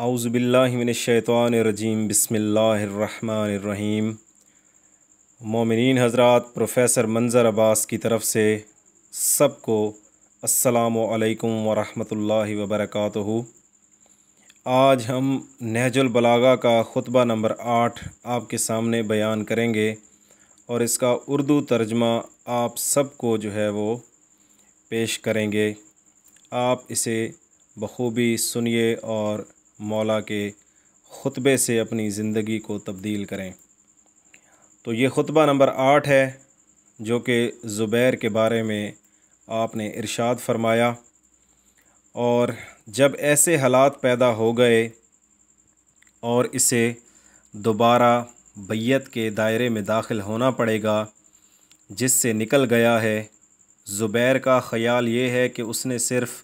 औज़ुबिल्लाहि मिनश्शैतानिर्रजीम बिस्मिल्लाहिर्रहमानिर्रहीम। मोमिनीन हज़रात, प्रोफ़ेसर मंज़र अब्बास की तरफ़ से सबको अस्सलामु अलैकुम वरहमतुल्लाहि वबरकातुहू। आज हम नहजुल बलागा का ख़ुतबा नंबर 8 आपके सामने बयान करेंगे और इसका उर्दू तर्जमा आप सबको जो है वो पेश करेंगे। आप इसे बखूबी सुनिए और मौला के ख़ुतबे से अपनी ज़िंदगी को तब्दील करें। तो ये ख़ुतबा नंबर 8 है जो कि ज़ुबैर के बारे में आपने इरशाद फरमाया, और जब ऐसे हालात पैदा हो गए और इसे दोबारा बैयत के दायरे में दाखिल होना पड़ेगा जिससे निकल गया है। ज़ुबैर का ख़याल ये है कि उसने सिर्फ़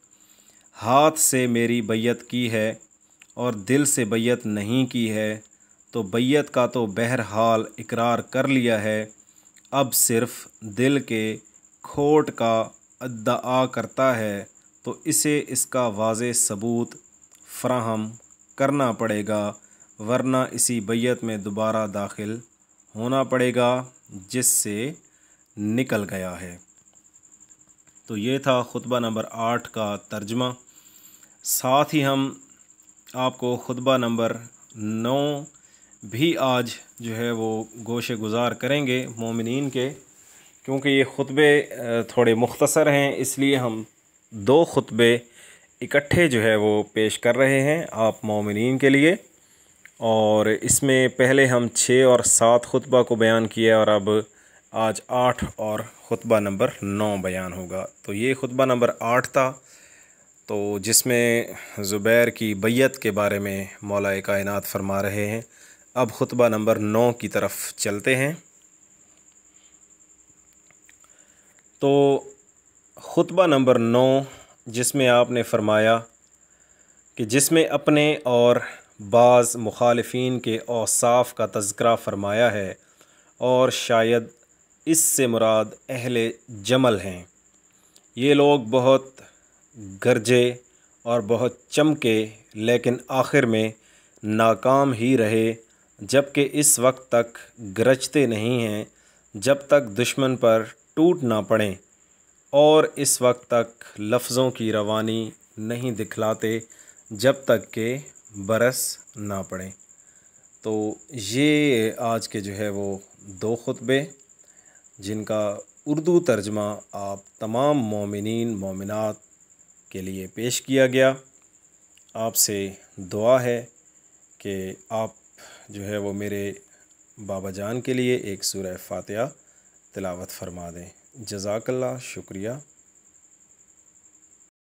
हाथ से मेरी बैयत की है और दिल से बैयत नहीं की है, तो बैयत का तो बहरहाल इकरार कर लिया है, अब सिर्फ़ दिल के खोट का अद्दआ करता है, तो इसे इसका वाज़े सबूत फ़राहम करना पड़ेगा, वरना इसी बैयत में दोबारा दाखिल होना पड़ेगा जिससे निकल गया है। तो ये था ख़ुतबा नंबर 8 का तर्जमा। साथ ही हम आपको ख़ुतबा नंबर 9 भी आज जो है वो गोशे गुज़ार करेंगे मोमिनीन के, क्योंकि ये ख़ुतबे थोड़े मुख्तसर हैं, इसलिए हम 2 ख़ुतबे इकट्ठे जो है वो पेश कर रहे हैं आप मोमिनीन के लिए। और इसमें पहले हम 6 और 7 ख़ुतबा को बयान किया और अब आज 8 और ख़ुतबा नंबर 9 बयान होगा। तो ये ख़ुतबा नंबर 8 था, तो जिसमें ज़ुबैर की बैयत के बारे में मौलाए कायनात फरमा रहे हैं। अब ख़ुतबा नंबर 9 की तरफ चलते हैं। तो ख़ुतबा नंबर 9 जिसमें आपने फरमाया कि जिसमें अपने और बाज़ मुखालिफिन के औसाफ का तज़किरा फ़रमाया है, और शायद इससे मुराद अहले जमल हैं। ये लोग बहुत गरजे और बहुत चमके, लेकिन आखिर में नाकाम ही रहे, जबकि इस वक्त तक गरजते नहीं हैं जब तक दुश्मन पर टूट ना पड़ें, और इस वक्त तक लफ्ज़ों की रवानी नहीं दिखलाते जब तक के बरस ना पड़ें। तो ये आज के जो है वो 2 ख़ुतबे जिनका उर्दू तर्जमा आप तमाम मोमिनीन मोमिनात के लिए पेश किया गया। आपसे दुआ है कि आप जो है वो मेरे बाबा जान के लिए एक सूरह फ़ातिहा तिलावत फ़रमा दें। जज़ाकल्लाह, शुक्रिया।